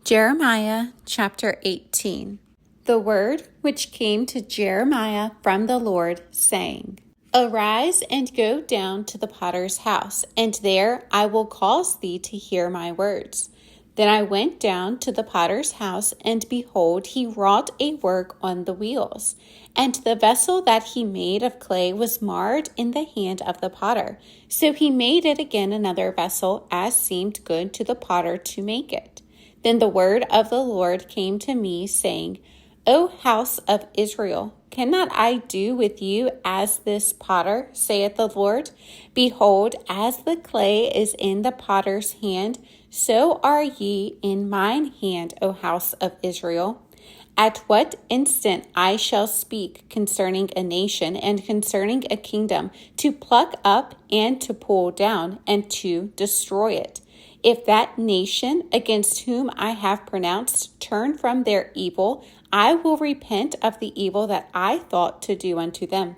Jeremiah chapter 18. The word which came to Jeremiah from the Lord, saying, Arise and go down to the potter's house, and there I will cause thee to hear my words. Then I went down to the potter's house, and behold, he wrought a work on the wheels. And the vessel that he made of clay was marred in the hand of the potter. So he made it again another vessel, as seemed good to the potter to make it. Then the word of the Lord came to me, saying, O house of Israel, cannot I do with you as this potter, saith the Lord? Behold, as the clay is in the potter's hand, so are ye in mine hand, O house of Israel. At what instant I shall speak concerning a nation and concerning a kingdom, to pluck up and to pull down and to destroy it. If that nation against whom I have pronounced turn from their evil, I will repent of the evil that I thought to do unto them.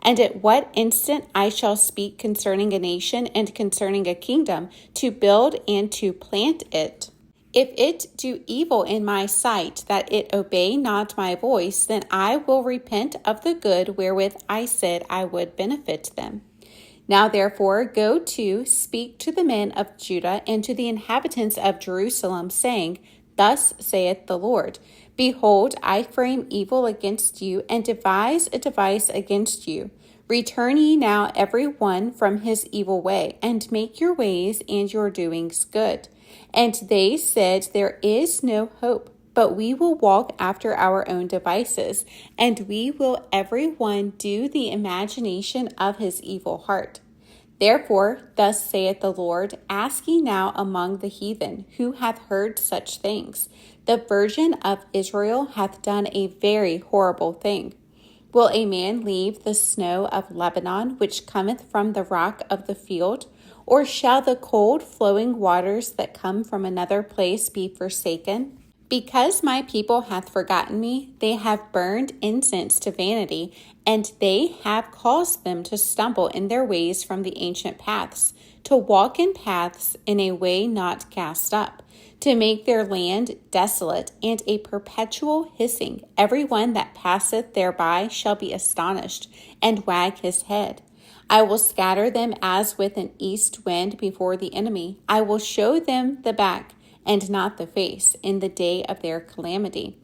And at what instant I shall speak concerning a nation and concerning a kingdom, to build and to plant it. If it do evil in my sight, that it obey not my voice, then I will repent of the good wherewith I said I would benefit them. Now therefore go to, speak to the men of Judah and to the inhabitants of Jerusalem, saying, Thus saith the Lord, Behold, I frame evil against you, and devise a device against you. Return ye now every one from his evil way, and make your ways and your doings good. And they said, There is no hope, but we will walk after our own devices, and we will every one do the imagination of his evil heart. Therefore, thus saith the Lord, Ask ye now among the heathen, who hath heard such things? The virgin of Israel hath done a very horrible thing. Will a man leave the snow of Lebanon, which cometh from the rock of the field? Or shall the cold flowing waters that come from another place be forsaken? Because my people hath forgotten me, they have burned incense to vanity, and they have caused them to stumble in their ways from the ancient paths, to walk in paths in a way not cast up, to make their land desolate and a perpetual hissing. Every one that passeth thereby shall be astonished, and wag his head. I will scatter them as with an east wind before the enemy. I will show them the back, and not the face, in the day of their calamity.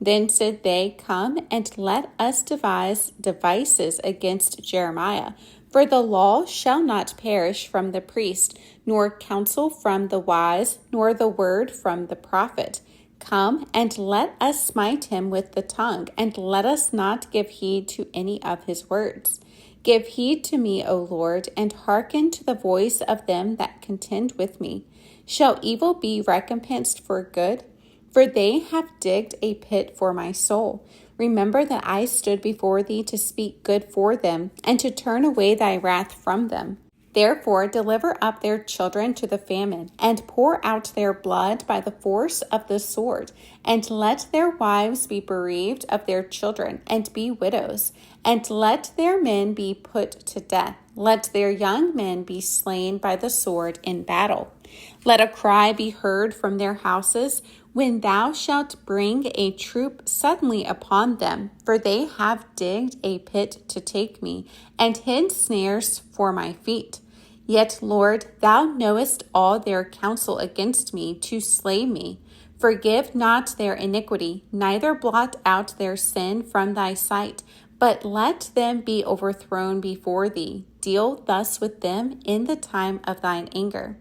Then said they, Come and let us devise devices against Jeremiah, for the law shall not perish from the priest, nor counsel from the wise, nor the word from the prophet. Come and let us smite him with the tongue, and let us not give heed to any of his words. Give heed to me, O Lord, and hearken to the voice of them that contend with me. Shall evil be recompensed for good? For they have digged a pit for my soul. Remember that I stood before thee to speak good for them, and to turn away thy wrath from them. Therefore deliver up their children to the famine, and pour out their blood by the force of the sword, and let their wives be bereaved of their children, and be widows, and let their men be put to death. Let their young men be slain by the sword in battle. Let a cry be heard from their houses, when thou shalt bring a troop suddenly upon them, for they have digged a pit to take me, and hid snares for my feet. Yet, Lord, thou knowest all their counsel against me to slay me. Forgive not their iniquity, neither blot out their sin from thy sight, but let them be overthrown before thee. Deal thus with them in the time of thine anger.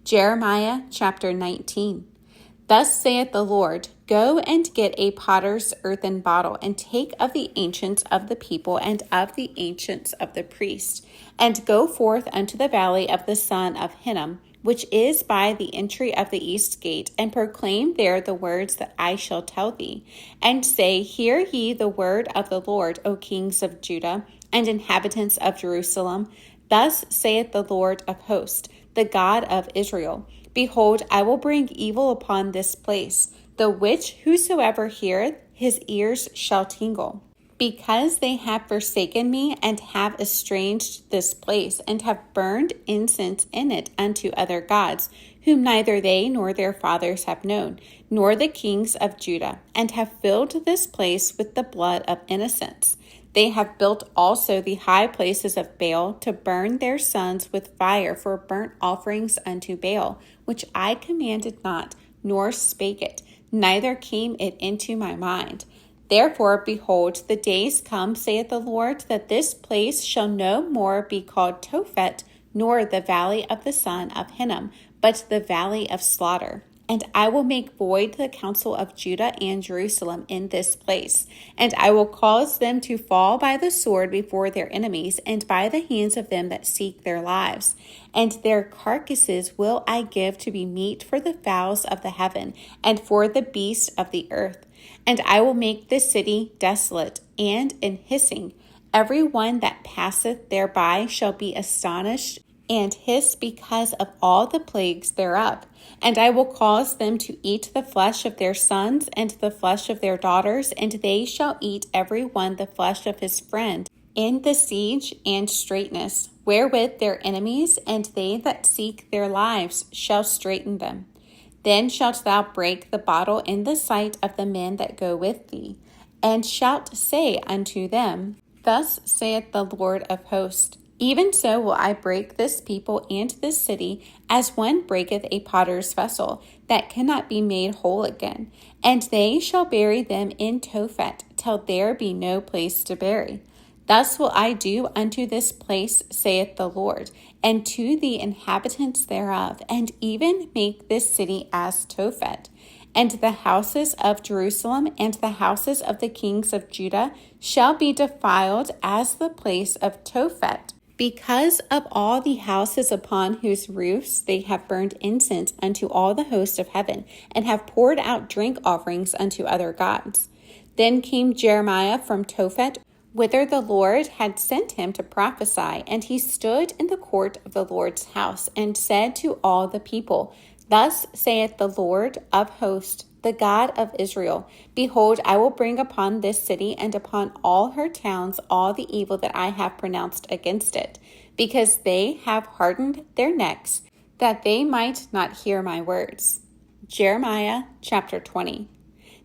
Jeremiah chapter 19. Thus saith the Lord, Go and get a potter's earthen bottle, and take of the ancients of the people and of the ancients of the priests, and go forth unto the valley of the son of Hinnom, which is by the entry of the east gate, and proclaim there the words that I shall tell thee, and say, Hear ye the word of the Lord, O kings of Judah, and inhabitants of Jerusalem. Thus saith the Lord of hosts, the God of Israel, Behold, I will bring evil upon this place, the which whosoever heareth, his ears shall tingle. Because they have forsaken me and have estranged this place, and have burned incense in it unto other gods, whom neither they nor their fathers have known, nor the kings of Judah, and have filled this place with the blood of innocents. They have built also the high places of Baal to burn their sons with fire for burnt offerings unto Baal, which I commanded not, nor spake it, neither came it into my mind. Therefore, behold, the days come, saith the Lord, that this place shall no more be called Tophet, nor the valley of the son of Hinnom, but the valley of slaughter. And I will make void the counsel of Judah and Jerusalem in this place. And I will cause them to fall by the sword before their enemies, and by the hands of them that seek their lives. And their carcasses will I give to be meat for the fowls of the heaven, and for the beasts of the earth. And I will make this city desolate and in hissing. Every one that passeth thereby shall be astonished and hiss because of all the plagues thereof. And I will cause them to eat the flesh of their sons and the flesh of their daughters, and they shall eat every one the flesh of his friend in the siege and straitness, wherewith their enemies and they that seek their lives shall straiten them. Then shalt thou break the bottle in the sight of the men that go with thee, and shalt say unto them, Thus saith the Lord of hosts, even so will I break this people and this city, as one breaketh a potter's vessel, that cannot be made whole again. And they shall bury them in Tophet, till there be no place to bury. Thus will I do unto this place, saith the Lord, and to the inhabitants thereof, and even make this city as Tophet. And the houses of Jerusalem and the houses of the kings of Judah shall be defiled as the place of Tophet, because of all the houses upon whose roofs they have burned incense unto all the host of heaven, and have poured out drink offerings unto other gods. Then came Jeremiah from Tophet, whither the Lord had sent him to prophesy, and he stood in the court of the Lord's house, and said to all the people, Thus saith the Lord of hosts, the God of Israel, Behold, I will bring upon this city and upon all her towns all the evil that I have pronounced against it, because they have hardened their necks, that they might not hear my words. Jeremiah chapter 20.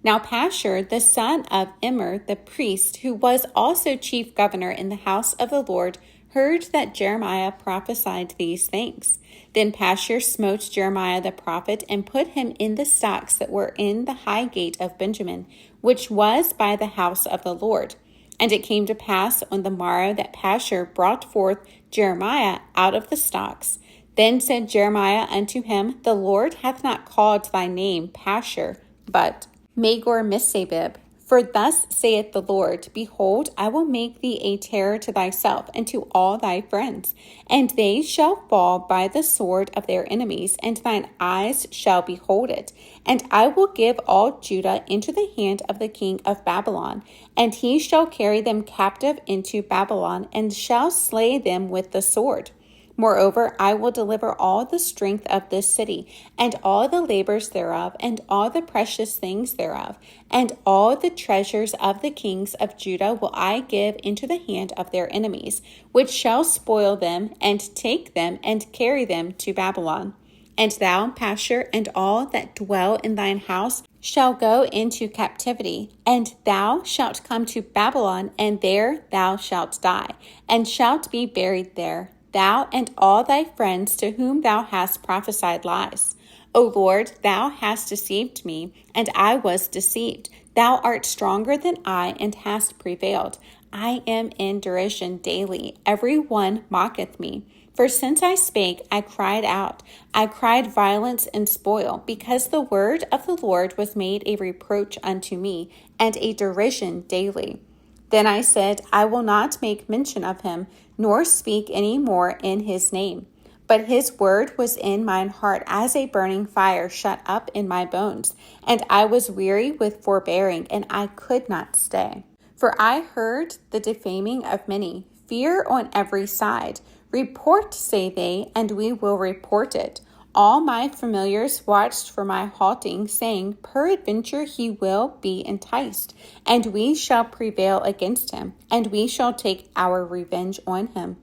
Now Pashur, the son of Immer, the priest, who was also chief governor in the house of the Lord, heard that Jeremiah prophesied these things. Then Pashur smote Jeremiah the prophet, and put him in the stocks that were in the high gate of Benjamin, which was by the house of the Lord. And it came to pass on the morrow that Pashur brought forth Jeremiah out of the stocks. Then said Jeremiah unto him, The Lord hath not called thy name Pashur, but Magor-Missabib. For thus saith the Lord, Behold, I will make thee a terror to thyself and to all thy friends, and they shall fall by the sword of their enemies, and thine eyes shall behold it. And I will give all Judah into the hand of the king of Babylon, and he shall carry them captive into Babylon, and shall slay them with the sword. Moreover, I will deliver all the strength of this city, and all the labors thereof, and all the precious things thereof, and all the treasures of the kings of Judah will I give into the hand of their enemies, which shall spoil them, and take them, and carry them to Babylon. And thou, Pashur, and all that dwell in thine house shall go into captivity, and thou shalt come to Babylon, and there thou shalt die, and shalt be buried there, thou and all thy friends to whom thou hast prophesied lies. O Lord, thou hast deceived me, and I was deceived. Thou art stronger than I, and hast prevailed. I am in derision daily. Every one mocketh me. For since I spake, I cried out. I cried violence and spoil, because the word of the Lord was made a reproach unto me, and a derision daily. Then I said, I will not make mention of him, nor speak any more in his name. But his word was in mine heart as a burning fire shut up in my bones. And I was weary with forbearing, and I could not stay. For I heard the defaming of many, fear on every side. Report, say they, and we will report it. All my familiars watched for my halting, saying, peradventure he will be enticed, and we shall prevail against him, and we shall take our revenge on him.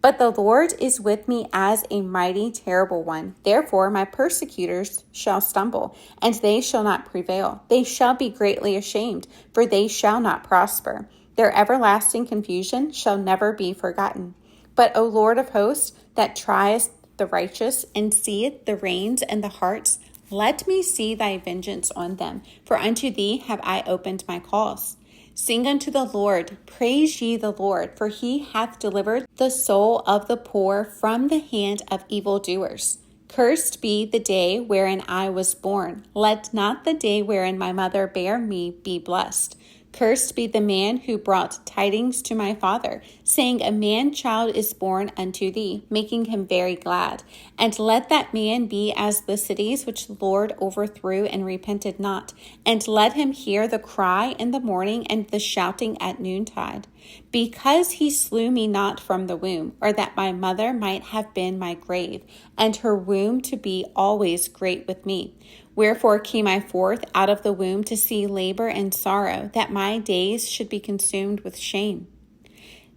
But the Lord is with me as a mighty, terrible one. Therefore my persecutors shall stumble, and they shall not prevail. They shall be greatly ashamed, for they shall not prosper. Their everlasting confusion shall never be forgotten. But, O Lord of hosts, that triest the righteous, and seeth the reins and the hearts, let me see thy vengeance on them, for unto thee have I opened my cause. Sing unto the Lord, praise ye the Lord, for he hath delivered the soul of the poor from the hand of evildoers. Cursed be the day wherein I was born. Let not the day wherein my mother bare me be blessed. Cursed be the man who brought tidings to my father, saying, a man-child is born unto thee, making him very glad. And let that man be as the cities which the Lord overthrew and repented not. And let him hear the cry in the morning and the shouting at noontide. Because he slew me not from the womb, or that my mother might have been my grave, and her womb to be always great with me. Wherefore came I forth out of the womb to see labor and sorrow, that my days should be consumed with shame.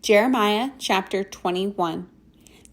Jeremiah chapter 21.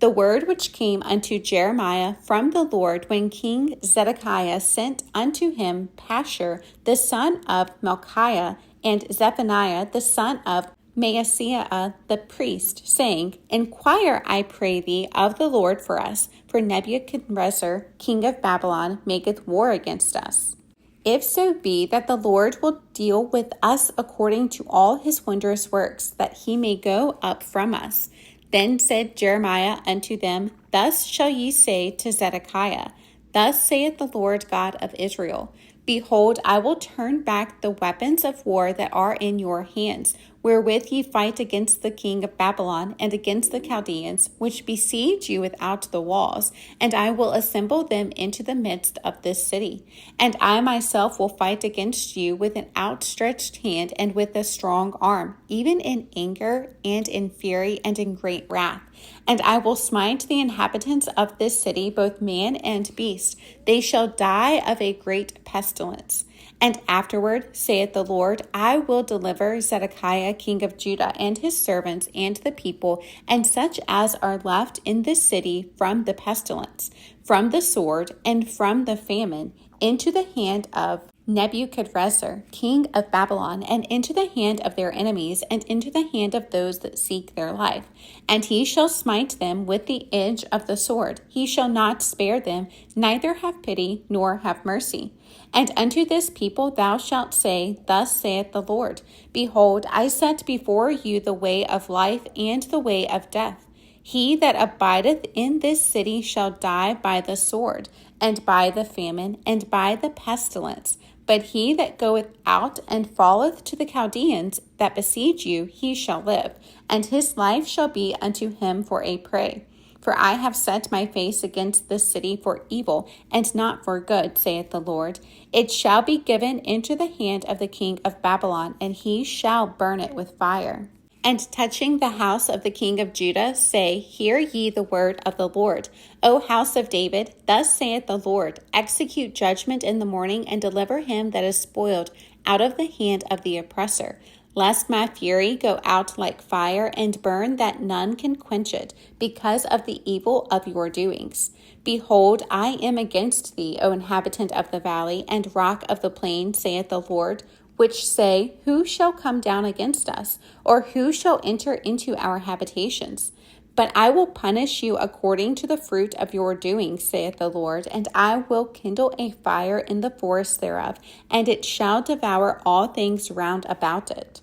The word which came unto Jeremiah from the Lord when King Zedekiah sent unto him Pashur the son of Malchiah and Zephaniah the son of Maaseiah the priest, saying, Inquire, I pray thee, of the Lord for us, for Nebuchadnezzar, king of Babylon, maketh war against us. If so be that the Lord will deal with us according to all his wondrous works, that he may go up from us. Then said Jeremiah unto them, Thus shall ye say to Zedekiah, Thus saith the Lord God of Israel, Behold, I will turn back the weapons of war that are in your hands, wherewith ye fight against the king of Babylon and against the Chaldeans, which besiege you without the walls, and I will assemble them into the midst of this city. And I myself will fight against you with an outstretched hand and with a strong arm, even in anger and in fury and in great wrath. And I will smite the inhabitants of this city, both man and beast. They shall die of a great pestilence. And afterward, saith the Lord, I will deliver Zedekiah king of Judah and his servants and the people, and such as are left in this city from the pestilence, from the sword, and from the famine, into the hand of Nebuchadnezzar, king of Babylon, and into the hand of their enemies, and into the hand of those that seek their life. And he shall smite them with the edge of the sword. He shall not spare them, neither have pity, nor have mercy. And unto this people thou shalt say, Thus saith the Lord, Behold, I set before you the way of life and the way of death. He that abideth in this city shall die by the sword, and by the famine, and by the pestilence. But he that goeth out and falleth to the Chaldeans that besiege you, he shall live, and his life shall be unto him for a prey. For I have set my face against this city for evil, and not for good, saith the Lord. It shall be given into the hand of the king of Babylon, and he shall burn it with fire. And touching the house of the king of Judah, say, Hear ye the word of the Lord. O house of David, thus saith the Lord, Execute judgment in the morning, and deliver him that is spoiled out of the hand of the oppressor. Lest my fury go out like fire, and burn that none can quench it, because of the evil of your doings. Behold, I am against thee, O inhabitant of the valley, and rock of the plain, saith the Lord, which say, Who shall come down against us? Or who shall enter into our habitations? But I will punish you according to the fruit of your doings, saith the Lord, and I will kindle a fire in the forest thereof, and it shall devour all things round about it.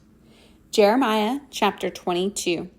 Jeremiah chapter 22.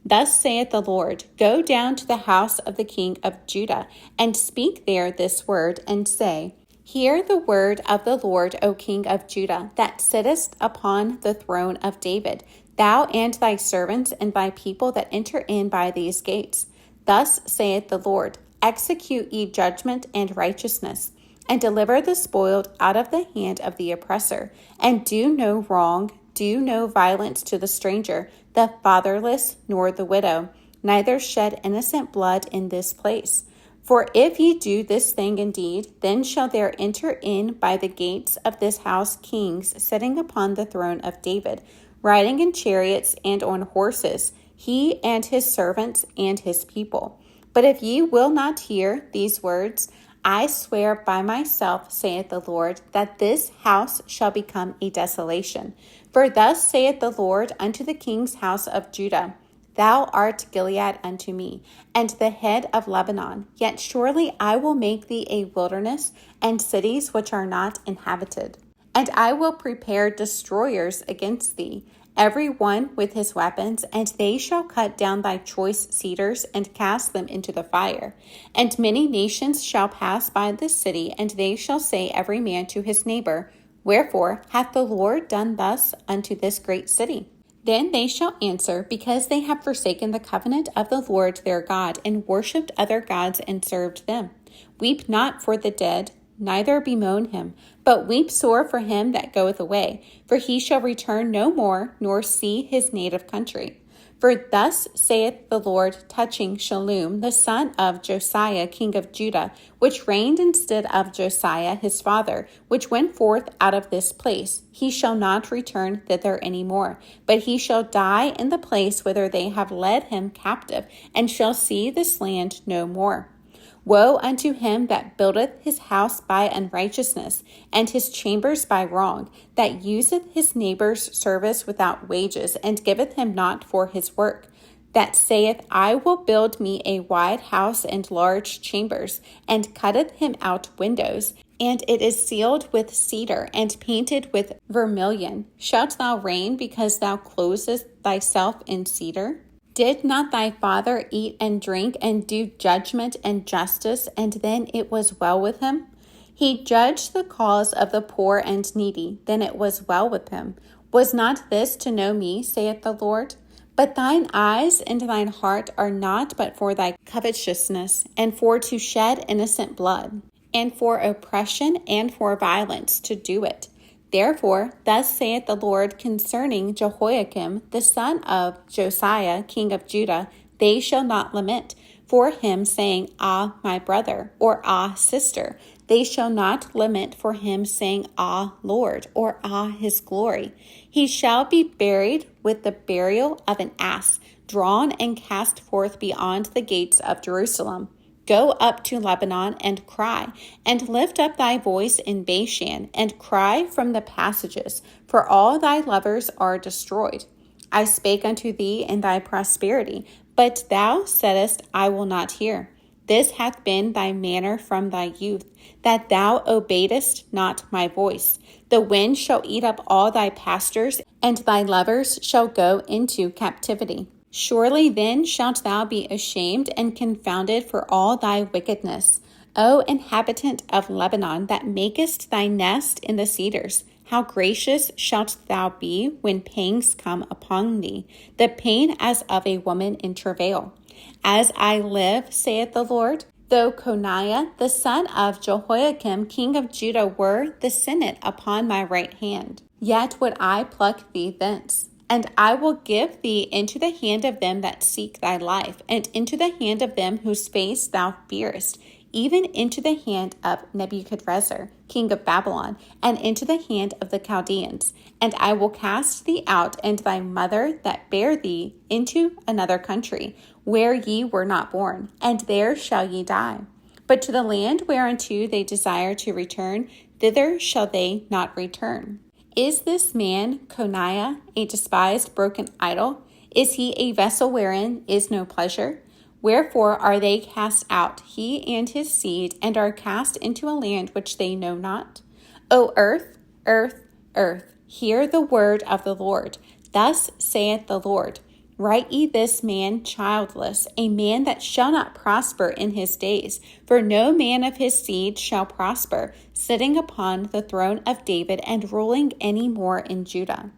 Thus saith the Lord, Go down to the house of the king of Judah, and speak there this word, and say, Hear the word of the Lord, O King of Judah, that sittest upon the throne of David, thou and thy servants and thy people that enter in by these gates. Thus saith the Lord, Execute ye judgment and righteousness, and deliver the spoiled out of the hand of the oppressor, and do no wrong, do no violence to the stranger, the fatherless, nor the widow, neither shed innocent blood in this place. For if ye do this thing indeed, then shall there enter in by the gates of this house kings sitting upon the throne of David, riding in chariots and on horses, he and his servants and his people. But if ye will not hear these words, I swear by myself, saith the Lord, that this house shall become a desolation. For thus saith the Lord unto the king's house of Judah, Thou art Gilead unto me, and the head of Lebanon. Yet surely I will make thee a wilderness, and cities which are not inhabited. And I will prepare destroyers against thee, every one with his weapons, and they shall cut down thy choice cedars, and cast them into the fire. And many nations shall pass by this city, and they shall say every man to his neighbor, Wherefore hath the Lord done thus unto this great city? Then they shall answer, Because they have forsaken the covenant of the Lord their God, and worshipped other gods, and served them. Weep not for the dead, neither bemoan him, but weep sore for him that goeth away, for he shall return no more, nor see his native country. For thus saith the Lord touching Shallum, the son of Josiah, king of Judah, which reigned instead of Josiah his father, which went forth out of this place. He shall not return thither any more, but he shall die in the place whither they have led him captive, and shall see this land no more. Woe unto him that buildeth his house by unrighteousness, and his chambers by wrong, that useth his neighbor's service without wages, and giveth him not for his work, that saith, I will build me a wide house and large chambers, and cutteth him out windows, and it is sealed with cedar, and painted with vermilion. Shalt thou reign because thou closest thyself in cedar? Did not thy father eat and drink and do judgment and justice, and then it was well with him? He judged the cause of the poor and needy, then it was well with him. Was not this to know me, saith the Lord? But thine eyes and thine heart are not but for thy covetousness, and for to shed innocent blood, and for oppression and for violence to do it. Therefore, thus saith the Lord concerning Jehoiakim, the son of Josiah, king of Judah, they shall not lament for him, saying, Ah, my brother, or Ah, sister. They shall not lament for him, saying, Ah, Lord, or Ah, his glory. He shall be buried with the burial of an ass, drawn and cast forth beyond the gates of Jerusalem. Go up to Lebanon and cry, and lift up thy voice in Bashan, and cry from the passages, for all thy lovers are destroyed. I spake unto thee in thy prosperity, but thou saidst, I will not hear. This hath been thy manner from thy youth, that thou obeyedst not my voice. The wind shall eat up all thy pastures, and thy lovers shall go into captivity. Surely then shalt thou be ashamed and confounded for all thy wickedness. O inhabitant of Lebanon, that makest thy nest in the cedars, how gracious shalt thou be when pangs come upon thee, the pain as of a woman in travail. As I live, saith the Lord, though Coniah, the son of Jehoiakim, king of Judah, were the senate upon my right hand, yet would I pluck thee thence. And I will give thee into the hand of them that seek thy life, and into the hand of them whose face thou fearest, even into the hand of Nebuchadrezzar, king of Babylon, and into the hand of the Chaldeans. And I will cast thee out and thy mother that bare thee into another country, where ye were not born, and there shall ye die. But to the land whereunto they desire to return, thither shall they not return. Is this man, Coniah, a despised broken idol? Is he a vessel wherein is no pleasure? Wherefore are they cast out, he and his seed, and are cast into a land which they know not? O earth, earth, earth, hear the word of the Lord. Thus saith the Lord, Write ye this man childless, a man that shall not prosper in his days, for no man of his seed shall prosper, sitting upon the throne of David and ruling any more in Judah.